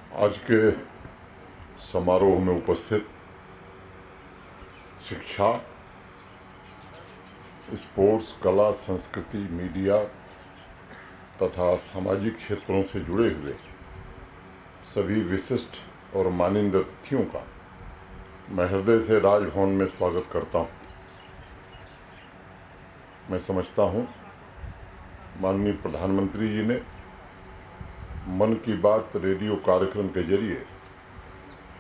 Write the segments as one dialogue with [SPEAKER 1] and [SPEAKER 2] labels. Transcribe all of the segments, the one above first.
[SPEAKER 1] आज के समारोह में उपस्थित शिक्षा, स्पोर्ट्स, कला, संस्कृति, मीडिया तथा सामाजिक क्षेत्रों से जुड़े हुए सभी विशिष्ट और माननीय अतिथियों का मैं हृदय से राजभवन में स्वागत करता हूं। मैं समझता हूं माननीय प्रधानमंत्री जी ने मन की बात रेडियो कार्यक्रम के जरिए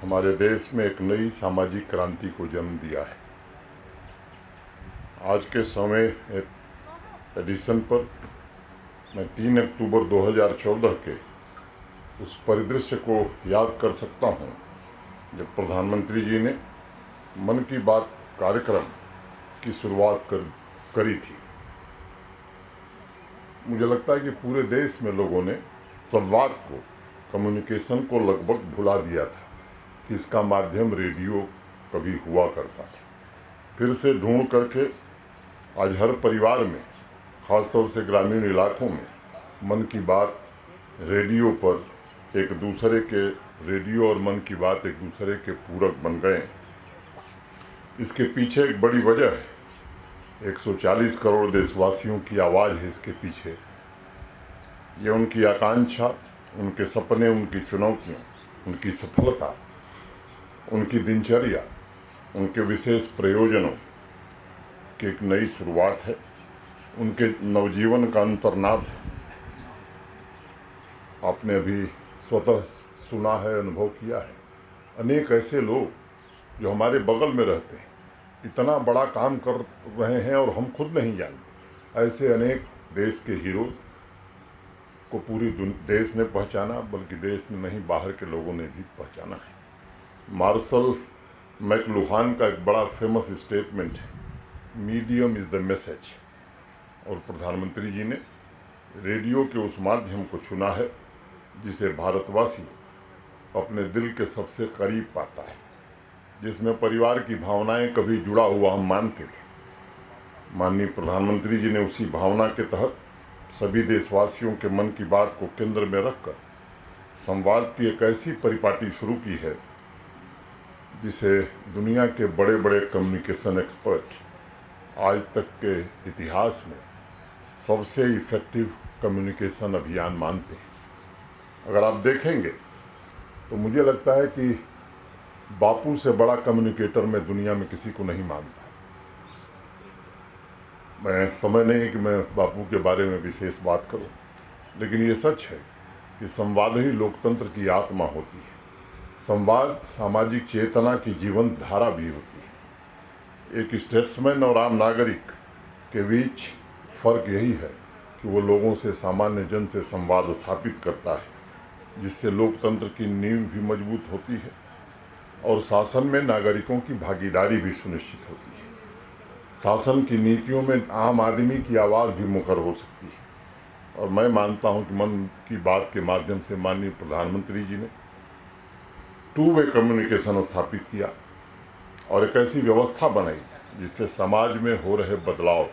[SPEAKER 1] हमारे देश में एक नई सामाजिक क्रांति को जन्म दिया है। आज के समय एडिशन पर मैं 3 अक्टूबर 2014 के उस परिदृश्य को याद कर सकता हूं जब प्रधानमंत्री जी ने मन की बात कार्यक्रम की शुरुआत करी थी। मुझे लगता है कि पूरे देश में लोगों ने संवाद को, कम्युनिकेशन को लगभग भुला दिया था कि इसका माध्यम रेडियो कभी हुआ करता था। फिर से ढूंढ करके आज हर परिवार में, खासतौर से ग्रामीण इलाकों में, मन की बात रेडियो पर एक दूसरे के रेडियो और मन की बात एक दूसरे के पूरक बन गए। इसके पीछे एक बड़ी वजह है। 140 करोड़ देशवासियों की आवाज़ है इसके पीछे। ये उनकी आकांक्षा, उनके सपने, उनकी चुनौतियाँ, उनकी सफलता, उनकी दिनचर्या, उनके विशेष प्रयोजनों की एक नई शुरुआत है, उनके नवजीवन का अंतर्नाद है। आपने अभी स्वतः सुना है, अनुभव किया है। अनेक ऐसे लोग जो हमारे बगल में रहते हैं, इतना बड़ा काम कर रहे हैं और हम खुद नहीं जानते। ऐसे अनेक देश के हीरोज़ को पूरी देश ने पहचाना, बल्कि देश ने नहीं, बाहर के लोगों ने भी पहचाना है। मार्शल मैकलुहान का एक बड़ा फेमस स्टेटमेंट है, मीडियम इज़ द मैसेज। और प्रधानमंत्री जी ने रेडियो के उस माध्यम को चुना है जिसे भारतवासी अपने दिल के सबसे करीब पाता है, जिसमें परिवार की भावनाएं कभी जुड़ा हुआ हम मानते थे। माननीय प्रधानमंत्री जी ने उसी भावना के तहत सभी देशवासियों के मन की बात को केंद्र में रखकर संवाद की एक ऐसी परिपाटी शुरू की है जिसे दुनिया के बड़े बड़े कम्युनिकेशन एक्सपर्ट आज तक के इतिहास में सबसे इफ़ेक्टिव कम्युनिकेशन अभियान मानते हैं। अगर आप देखेंगे तो मुझे लगता है कि बापू से बड़ा कम्युनिकेटर मैं दुनिया में किसी को नहीं मानता। मैं समय नहीं है कि मैं बापू के बारे में विशेष बात करूं, लेकिन ये सच है कि संवाद ही लोकतंत्र की आत्मा होती है। संवाद सामाजिक चेतना की जीवंत धारा भी होती है। एक स्टेट्समैन और आम नागरिक के बीच फर्क यही है कि वो लोगों से, सामान्य जन से संवाद स्थापित करता है, जिससे लोकतंत्र की नींव भी मजबूत होती है और शासन में नागरिकों की भागीदारी भी सुनिश्चित होती है। शासन की नीतियों में आम आदमी की आवाज़ भी मुखर हो सकती है। और मैं मानता हूं कि मन की बात के माध्यम से माननीय प्रधानमंत्री जी ने टू वे कम्युनिकेशन स्थापित किया और एक ऐसी व्यवस्था बनाई जिससे समाज में हो रहे बदलाव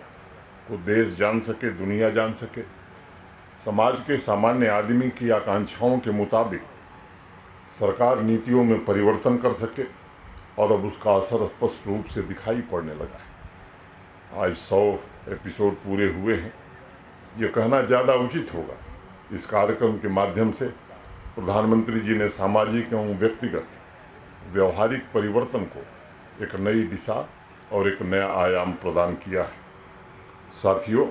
[SPEAKER 1] को देश जान सके, दुनिया जान सके। समाज के सामान्य आदमी की आकांक्षाओं के मुताबिक सरकार नीतियों में परिवर्तन कर सके और अब उसका असर स्पष्ट रूप से दिखाई पड़ने लगा है। आज 100 एपिसोड पूरे हुए हैं। ये कहना ज़्यादा उचित होगा। इस कार्यक्रम के माध्यम से प्रधानमंत्री जी ने सामाजिक एवं व्यक्तिगत व्यवहारिक परिवर्तन को एक नई दिशा और एक नया आयाम प्रदान किया है। साथियों,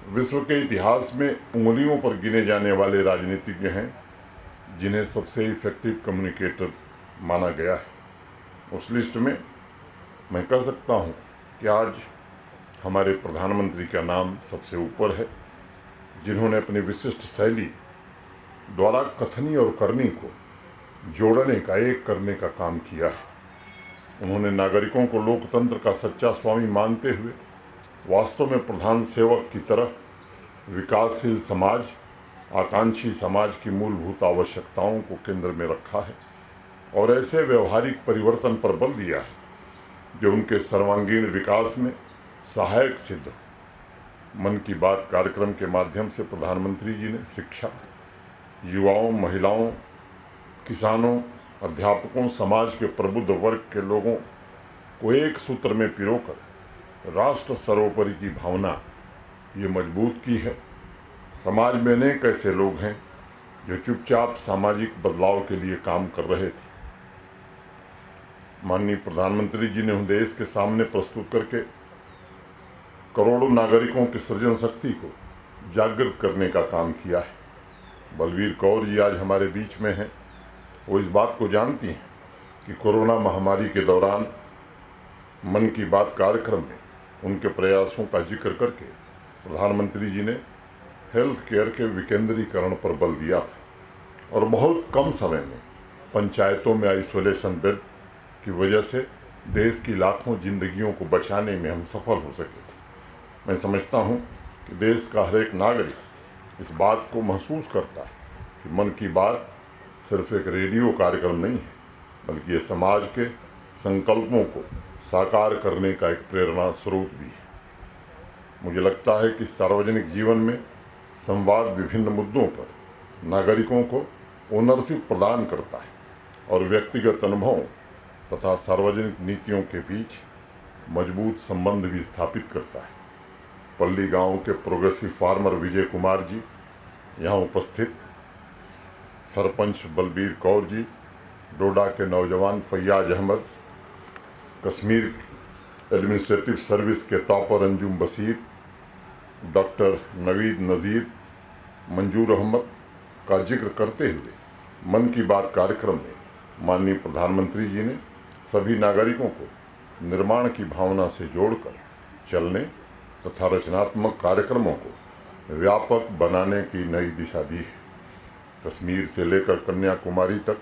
[SPEAKER 1] विश्व के इतिहास में उंगलियों पर गिने जाने वाले राजनीतिज्ञ हैं जिन्हें सबसे इफेक्टिव कम्युनिकेटर माना गया है। उस लिस्ट में मैं कह सकता हूं कि आज हमारे प्रधानमंत्री का नाम सबसे ऊपर है, जिन्होंने अपनी विशिष्ट शैली द्वारा कथनी और करनी को जोड़ने का, एक करने का काम किया है। उन्होंने नागरिकों को लोकतंत्र का सच्चा स्वामी मानते हुए वास्तव में प्रधान सेवक की तरह विकासशील समाज, आकांक्षी समाज की मूलभूत आवश्यकताओं को केंद्र में रखा है और ऐसे व्यवहारिक परिवर्तन पर बल दिया है जो उनके सर्वांगीण विकास में सहायक सिद्ध। मन की बात कार्यक्रम के माध्यम से प्रधानमंत्री जी ने शिक्षा, युवाओं, महिलाओं, किसानों, अध्यापकों, समाज के प्रबुद्ध वर्ग के लोगों को एक सूत्र में पिरोकर राष्ट्र सर्वोपरि की भावना ये मजबूत की है। समाज में अनेक ऐसे लोग हैं जो चुपचाप सामाजिक बदलाव के लिए काम कर रहे थे। माननीय प्रधानमंत्री जी ने देश के सामने प्रस्तुत करके करोड़ों नागरिकों की सृजन शक्ति को जागृत करने का काम किया है। बलबीर कौर जी आज हमारे बीच में हैं। वो इस बात को जानती हैं कि कोरोना महामारी के दौरान मन की बात कार्यक्रम में उनके प्रयासों का जिक्र करके प्रधानमंत्री जी ने हेल्थ केयर के विकेंद्रीकरण पर बल दिया था और बहुत कम समय में पंचायतों में आइसोलेशन बेड की वजह से देश की लाखों जिंदगियों को बचाने में हम सफल हो सके थे। मैं समझता हूँ कि देश का हर एक नागरिक इस बात को महसूस करता है कि मन की बात सिर्फ एक रेडियो कार्यक्रम नहीं है, बल्कि ये समाज के संकल्पों को साकार करने का एक प्रेरणा स्रोत भी है। मुझे लगता है कि सार्वजनिक जीवन में संवाद विभिन्न मुद्दों पर नागरिकों को ओनरशिप प्रदान करता है और व्यक्तिगत अनुभवों तथा सार्वजनिक नीतियों के बीच मजबूत संबंध भी स्थापित करता है। पल्ली गांव के प्रोग्रेसिव फार्मर विजय कुमार जी, यहाँ उपस्थित सरपंच बलबीर कौर जी, डोडा के नौजवान फैयाज अहमद, कश्मीर एडमिनिस्ट्रेटिव सर्विस के टॉपर अंजुम बशीर, डॉक्टर नवीद नज़ीर, मंजूर अहमद का जिक्र करते हुए मन की बात कार्यक्रम में माननीय प्रधानमंत्री जी ने सभी नागरिकों को निर्माण की भावना से जोड़कर चलने तथा रचनात्मक कार्यक्रमों को व्यापक बनाने की नई दिशा दी है। कश्मीर से लेकर कन्याकुमारी तक,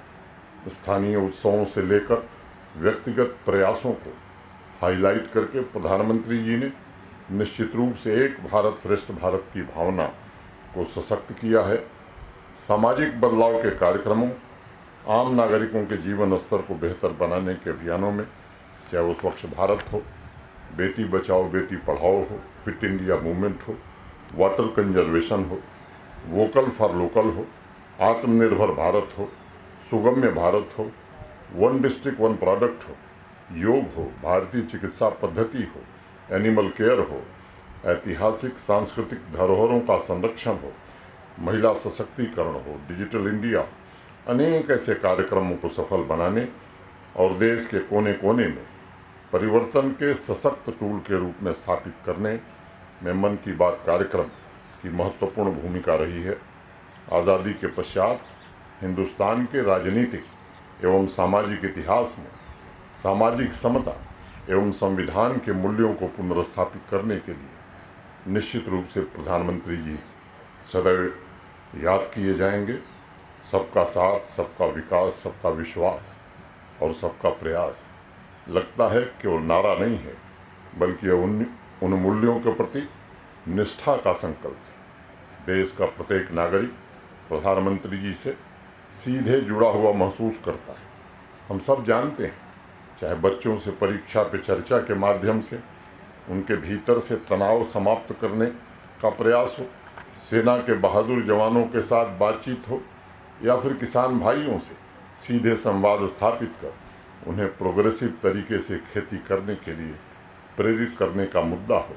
[SPEAKER 1] स्थानीय उत्सवों से लेकर व्यक्तिगत प्रयासों को हाईलाइट करके प्रधानमंत्री जी ने निश्चित रूप से एक भारत श्रेष्ठ भारत की भावना को सशक्त किया है। सामाजिक बदलाव के कार्यक्रमों, आम नागरिकों के जीवन स्तर को बेहतर बनाने के अभियानों में, चाहे वो स्वच्छ भारत हो, बेटी बचाओ बेटी पढ़ाओ हो, फिट इंडिया मूवमेंट हो, वाटर कंजर्वेशन हो, वोकल फॉर लोकल हो, आत्मनिर्भर भारत हो, सुगम्य भारत हो, वन डिस्ट्रिक्ट वन प्रोडक्ट हो, योग हो, भारतीय चिकित्सा पद्धति हो, एनिमल केयर हो, ऐतिहासिक सांस्कृतिक धरोहरों का संरक्षण हो, महिला सशक्तिकरण हो, डिजिटल इंडिया, अनेक ऐसे कार्यक्रमों को सफल बनाने और देश के कोने कोने में परिवर्तन के सशक्त टूल के रूप में स्थापित करने में मन की बात कार्यक्रम की महत्वपूर्ण भूमिका रही है। आज़ादी के पश्चात हिंदुस्तान के राजनीतिक एवं सामाजिक इतिहास में सामाजिक समता एवं संविधान के मूल्यों को पुनर्स्थापित करने के लिए निश्चित रूप से प्रधानमंत्री जी सदैव याद किए जाएंगे। सबका साथ, सबका विकास, सबका विश्वास और सबका प्रयास लगता है केवल नारा नहीं है, बल्कि उन मूल्यों के प्रति निष्ठा का संकल्प है। देश का प्रत्येक नागरिक प्रधानमंत्री जी से सीधे जुड़ा हुआ महसूस करता है। हम सब जानते हैं, चाहे बच्चों से परीक्षा पे चर्चा के माध्यम से उनके भीतर से तनाव समाप्त करने का प्रयास हो, सेना के बहादुर जवानों के साथ बातचीत हो, या फिर किसान भाइयों से सीधे संवाद स्थापित कर उन्हें प्रोग्रेसिव तरीके से खेती करने के लिए प्रेरित करने का मुद्दा हो,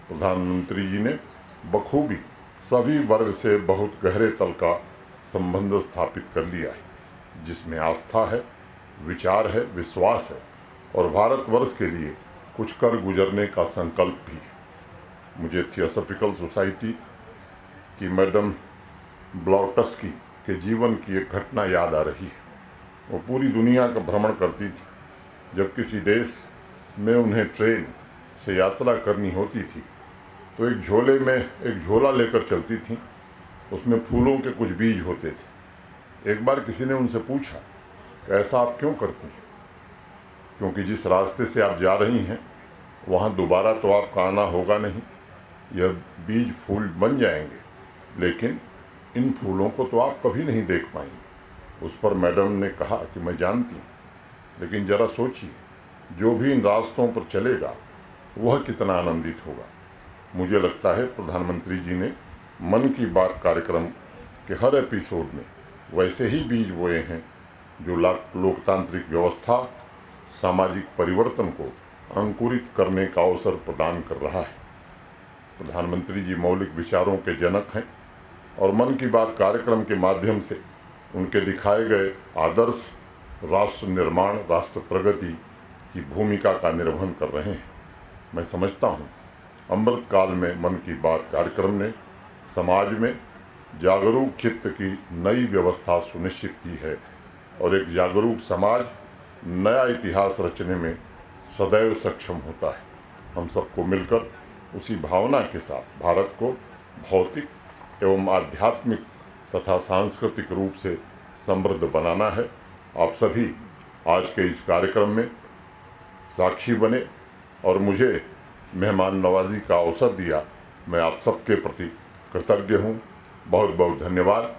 [SPEAKER 1] प्रधानमंत्री जी ने बखूबी सभी वर्ग से बहुत गहरे तल का संबंध स्थापित कर लिया है, जिसमें आस्था है, विचार है, विश्वास है और भारतवर्ष के लिए कुछ कर गुजरने का संकल्प भी है। मुझे थियोसॉफिकल सोसाइटी की मैडम ब्लॉटस्की के जीवन की एक घटना याद आ रही है। वो पूरी दुनिया का भ्रमण करती थी। जब किसी देश में उन्हें ट्रेन से यात्रा करनी होती थी तो एक झोले में एक झोला लेकर चलती थी। उसमें फूलों के कुछ बीज होते थे। एक बार किसी ने उनसे पूछा कि ऐसा आप क्यों करती हैं, क्योंकि जिस रास्ते से आप जा रही हैं वहाँ दोबारा तो आपका आना होगा नहीं। यह बीज फूल बन जाएंगे, लेकिन इन फूलों को तो आप कभी नहीं देख पाएंगे। उस पर मैडम ने कहा कि मैं जानती हूँ, लेकिन ज़रा सोचिए, जो भी इन रास्तों पर चलेगा वह कितना आनंदित होगा। मुझे लगता है प्रधानमंत्री जी ने मन की बात कार्यक्रम के हर एपिसोड में वैसे ही बीज बोए हैं जो लोकतांत्रिक व्यवस्था सामाजिक परिवर्तन को अंकुरित करने का अवसर प्रदान कर रहा है। प्रधानमंत्री जी मौलिक विचारों के जनक हैं और मन की बात कार्यक्रम के माध्यम से उनके दिखाए गए आदर्श राष्ट्र निर्माण, राष्ट्र प्रगति की भूमिका का निर्वहन कर रहे हैं। मैं समझता हूँ अमृत काल में मन की बात कार्यक्रम ने समाज में जागरूक चित्त की नई व्यवस्था सुनिश्चित की है और एक जागरूक समाज नया इतिहास रचने में सदैव सक्षम होता है। हम सबको मिलकर उसी भावना के साथ भारत को भौतिक एवं आध्यात्मिक तथा सांस्कृतिक रूप से समृद्ध बनाना है। आप सभी आज के इस कार्यक्रम में साक्षी बने और मुझे मेहमान नवाजी का अवसर दिया। मैं आप सबके प्रति कृतज्ञ हूँ। बहुत बहुत धन्यवाद।